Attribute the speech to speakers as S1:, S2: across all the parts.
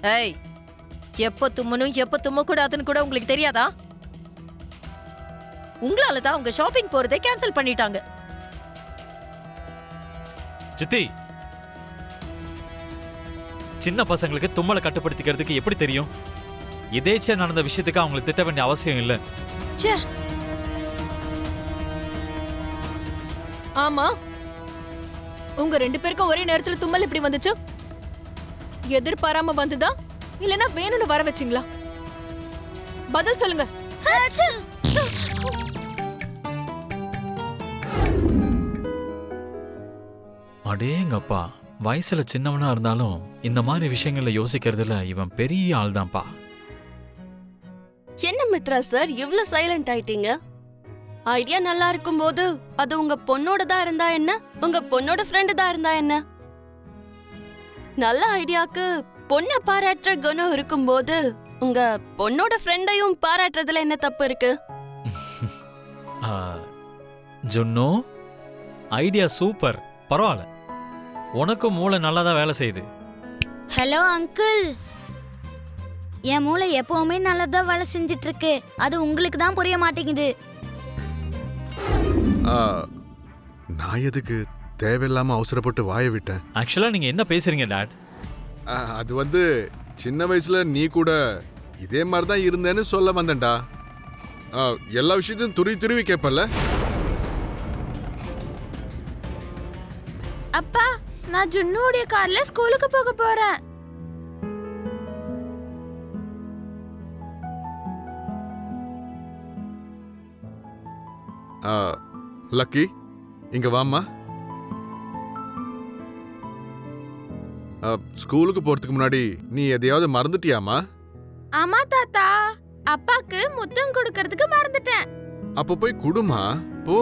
S1: ஏய், எப்ப தும்மணும் எப்ப தும்ம கூடாதுன்னு கூட உங்களுக்கு தெரியாதா? உங்களால தான் அவங்க ஷாப்பிங் போறதை கேன்சல் பண்ணிட்டாங்க.
S2: சித்தி, சின்ன பசங்களுக்கு தும்மலை கட்டுப்படுத்திக்கிறதுக்கு எப்படி தெரியும்? இதேச்ச நடந்த விஷயத்துக்கு அவங்களுக்கு திட்ட வேண்டிய அவசியம் இல்லை.
S1: ச்சே,
S3: ஆமா, உங்க 2 பேருக்கும் ஒரே நேரத்துல தும்மல் எப்படி வந்துச்சு? எதிர்பாராம வந்துதா இல்லனா வேணும்னு வர வச்சிங்களா? பதில் சொல்லுங்க.
S2: அடேங்கப்பா, வயசுல சின்னவனா இருந்தாலும் இந்த மாதிரி விஷயங்கள்ல யோசிக்கிறதுல இவன் பெரிய ஆள் தான்ப்பா.
S4: என்ன மித்ரா சார் இவ்ளோ சைலண்ட் ஆயிட்டீங்க? ஐடியா நல்லா இருக்கும்போது அது உங்க பொண்ணோடதா இருந்தா என்ன, உங்க பொண்ணோட ஃப்ரெண்டு தான் இருந்தா என்ன? நல்ல ஐடியாக்கு பொண்ண பாராட்டுற குணம் இருக்கும்போது உங்க பொண்ணோட ஃப்ரெண்டையும் பாராட்டுறதுல என்ன தப்பு இருக்கு?
S2: ஜுன்னு, ஐடியா சூப்பர், பரவாயில்ல. உனக்கும் மூளை நல்லா தான் வேலை செய்யுது.
S5: ஹலோ அங்கிள், என் மூளை எப்பவுமே நல்லதா வேலை செஞ்சிட்டு இருக்கு. அது உங்களுக்கு தான் புரிய மாட்டேங்குது.
S6: நான் எதுக்கு தேவையில்லாம அவசரப்பட்டு வாய விட்டேன்?
S2: ஆக்சுவலா நீங்க என்ன பேசுறீங்க டாட்?
S6: அது வந்து சின்ன வயசுல நீ கூட இதே மாதிரி தான் இருந்தேன்னு சொல்ல வந்தேன்டா. எல்லா விஷயத்தையும் துருவி கேட்பல.
S3: அப்பா, நான் ஜுன்னுடைய கார்ல ஸ்கூலுக்கு போக போறேன்.
S6: லக்கி, இங்க வாம்மா. ஸ்கூலுக்கு போறதுக்கு முன்னாடி நீ எதையாவது மறந்துட்டியாமா?
S3: ஆமா தாத்தா, அப்பாக்கு முத்தம் கொடுக்கறதுக்கு மறந்துட்டேன்.
S6: அப்ப போய் குடுமா போ.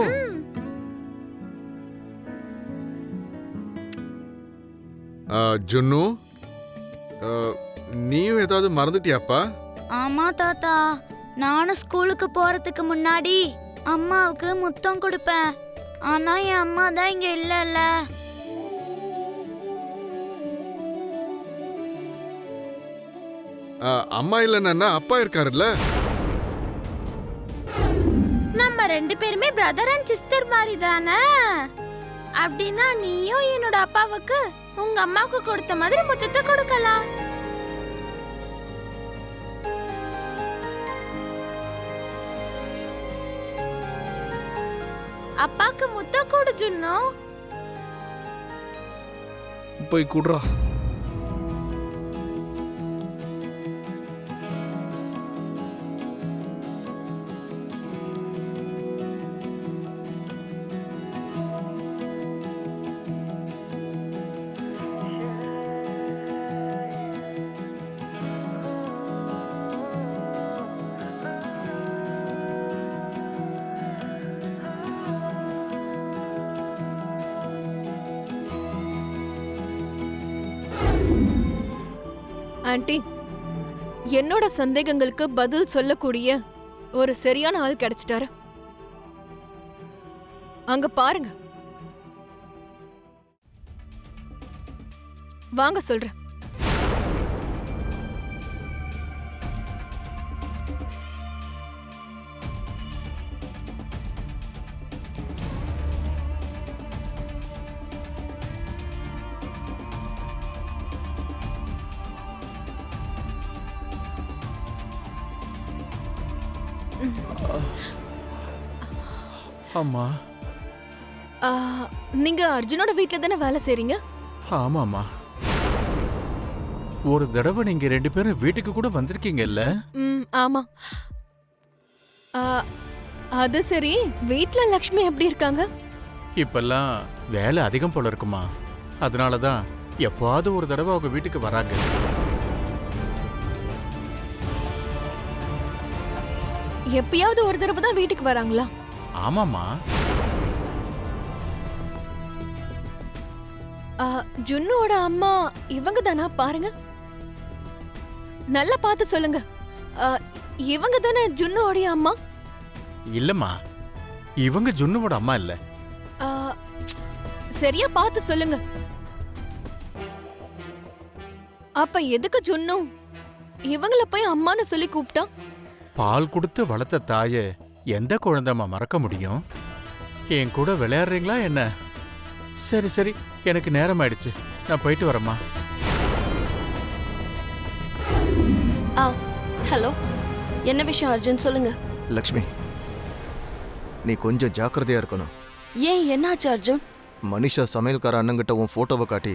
S6: ஜுன்னு, நீயும் ஏதாவது மறந்துட்டியாப்பா?
S5: ஆமா தாத்தா, நானும் ஸ்கூலுக்கு போறதுக்கு முன்னாடி அம்மாவுக்கு முத்தம் கொடுப்பேன். ஆனா என் அம்மா தான் இங்க இல்லல்ல.
S6: அம்மா இல்லைன்னா அப்பா இருக்காருல்ல.
S3: நம்ம 2 பேருமே பிரதர் அண்ட் சிஸ்டர் மாதிரி தானே. அப்படின்னா நீயும் என்னோட அப்பாவுக்கு உங்க அம்மாவுக்கு கொடுத்த மாதிரி முத்தத்தை கொடுக்கலாம். அப்பாக்கு முத்தம் கொடு ஜுன்னு.
S6: போய் குடுறா.
S3: ஆண்டி, என்னோட சந்தேகங்களுக்கு பதில் சொல்லக்கூடிய ஒரு சரியான ஆள் கிடைச்சிட்டாரு. அங்க பாருங்க, வாங்க சொல்றேன்.
S7: அம்மா.
S3: நீங்க அர்ஜுனோட வீட்ல தானே வேலை செய்றீங்க?
S7: ஆமாம்மா. ஒரு தடவை நீங்க 2 பேரும் வீட்டுக்கு கூட வந்திருக்கீங்கல்ல?
S3: ஆமா. அது சரி, வீட்ல லக்ஷ்மி எப்படி இருக்காங்க?
S7: இப்பெல்லாம் வேலை அதிகம் போல இருக்குமா, அதனாலதான் எப்பாவது ஒரு தடவை அவங்க வீட்டுக்கு வராங்க.
S3: எப்பயாவது ஒரு தடவை தான் வீட்டுக்கு வராங்களா?
S7: ஆமாம்மா.
S3: ஜுன்னுவோட அம்மா இவங்க தானா? பாருங்க, நல்லா பார்த்து சொல்லுங்க. இவங்க தானே ஜுன்னுவோடைய அம்மா?
S7: இல்லம்மா, இவங்க ஜுன்னுவோட அம்மா இல்ல.
S3: சரியா பார்த்து சொல்லுங்க. அப்ப எதுக்கு ஜுன்னு இவங்கள போய் அம்மான்னு சொல்லி கூப்பிட்டான்?
S7: பால் கொடுத்து வளர்த்த தாயே எந்த குழந்தைம்மா மறக்க முடியும்? என் கூட விளையாடுறீங்களா என்ன? சரி சரி, எனக்கு நேரம் ஆயிடுச்சு, நான் போயிட்டு வரேம்மா.
S4: ஹலோ, என்ன விஷயம் அர்ஜுன், சொல்லுங்க.
S8: லக்ஷ்மி, நீ கொஞ்சம் ஜாக்கிரதையா இருக்கணும்.
S4: ஏன், என்னாச்சு அர்ஜுன்?
S8: மனிஷா சமையல்கார அண்ணங்கிட்ட உன் போட்டோவை காட்டி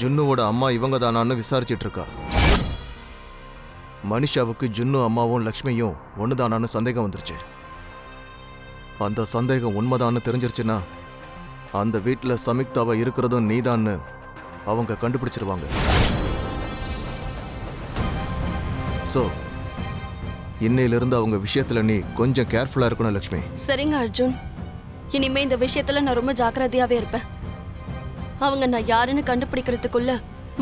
S8: ஜுன்னுவோட அம்மா இவங்க தானான்னு விசாரிச்சிட்டு இருக்கா. மனிஷாவுக்கு ஜுன்னு அம்மாவும் லக்ஷ்மியும் ஒண்ணுதானான்னு சந்தேகம் வந்துருச்சு. அந்த சந்தேகம் உண்மைதான்னு தெரிஞ்சிருச்சுன்னா அந்த வீட்டில் சமிக்தாவை இருக்கிறதும் நீதான்னு அவங்க கண்டுபிடிச்சிருவாங்க. ஸோ இன்னையிலிருந்து அவங்க விஷயத்துல நீ கொஞ்சம் கேர்ஃபுல்லா இருக்கணும் லக்ஷ்மி.
S4: சரிங்க அர்ஜுன், இனிமே இந்த விஷயத்துல நான் ரொம்ப ஜாக்கிரதையாவே இருப்பேன். அவங்க நான் யாருன்னு கண்டுபிடிக்கிறதுக்குள்ள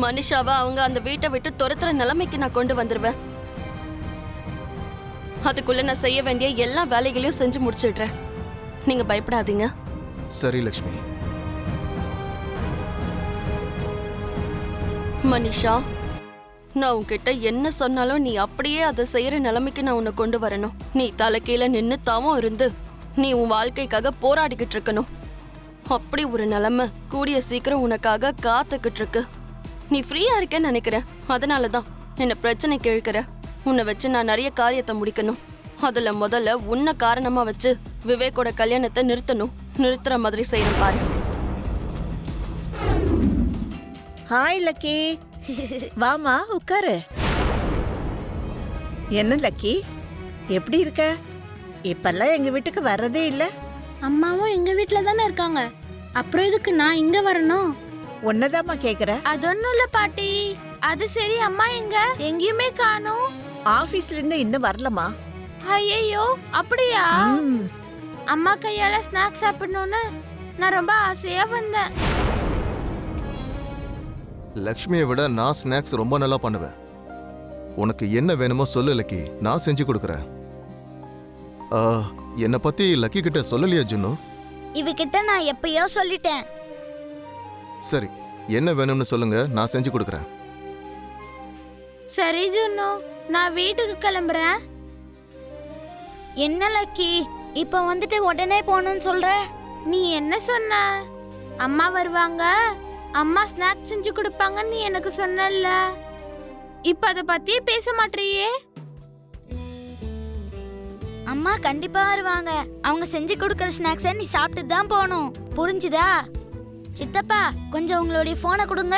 S4: மனிஷாவை அவங்க அந்த வீட்டை விட்டு துரத்துற நிலைமைக்கு நான் கொண்டு வந்துருவேன். அதுக்குள்ள நான் செய்ய வேண்டிய எல்லா வேலைகளையும் செஞ்சு முடிச்சிடுறேன். நீங்க பயப்படாதீங்க.
S8: சரி லக்ஷ்மி.
S4: மனிஷா, நான் உன்கிட்ட என்ன சொன்னாலும் நீ அப்படியே அதை செய்யற நிலைமைக்கு நான் உன்னை கொண்டு வரணும். நீ தலைக்கீழ நின்னு தாவும் இருந்து நீ உன் வாழ்க்கைக்காக போராடிக்கிட்டு இருக்கணும். அப்படி ஒரு நிலைமை கூடிய சீக்கிரம் உனக்காக காத்துக்கிட்டு இருக்கு. நீ ஃப்ரீயா இருக்கேன்னு நினைக்கிறேன், அதனாலதான் என்ன பிரச்சனைக்கு இழுக்கிற. உன்னை வச்சு நான் நிறைய காரியத்தை முடிக்கணும். அதுல முதல்ல உன்னை காரணமா வச்சு விவேக்கோட கல்யாணத்தை நிறுத்துற மாதிரி செய்யணும் பாரு.
S1: ஹாய் லக்கி, வாமா உட்காரு. என்ன லக்கி, எப்படி இருக்க? இப்பெல்லாம் எங்க வீட்டுக்கு வர்றதே இல்ல.
S5: அம்மாவும் எங்க வீட்ல தானே இருக்காங்க, அப்புறம் எதுக்கு நான் இங்க வரணும்?
S1: ஒன்னதாமா கேக்குற.
S5: அது ஒண்ணும் இல்ல பாட்டி. அது சரி, அம்மா எங்க? எங்கேயுமே காணோம்.
S1: ஆபீஸ்ல இருந்து இன்னும் வரலமா?
S5: ஐயோ, அப்படியா? அம்மா கையால ஸ்நாக்ஸ் சாப்பிடணும்னு நான் ரொம்ப ஆசையா வந்தேன்.
S8: லக்ஷ்மியை விட நான் ஸ்நாக்ஸ் ரொம்ப நல்லா பண்ணுவேன். உனக்கு என்ன வேணுமோ சொல்லு லக்கி, நான் செஞ்சு கொடுக்குறேன். என்னை பத்தி லக்கி கிட்ட சொல்லலையா ஜுன்னு?
S5: இவகிட்ட நான் எப்பயோ சொல்லிட்டேன்.
S8: சரி, என்ன வேணும்னு சொல்லுங்க, நான் செஞ்சு கொடுக்குறேன்.
S5: சரி ஜுன்னு, நான் வீட்டுக்கு கிளம்புறேன். என்ன லக்கி, இப்ப வந்துட்டு உடனே போகணும்னு சொல்ற? நீ என்ன சொன்ன? அம்மா வருவாங்க, அம்மா ஸ்நாக்ஸ் செஞ்சு கொடுப்பாங்கன்னு நீ எனக்கு சொன்னல. இப்ப அத பத்தியே பேச மாட்டறியே. அம்மா கண்டிப்பா வருவாங்க. அவங்க செஞ்சு கொடுக்கிற ஸ்நாக்ஸை நீ சாப்பிட்டு தான் போகணும், புரிஞ்சுதா? சித்தப்பா, கொஞ்சம் உங்களுடைய போனை கொடுங்க.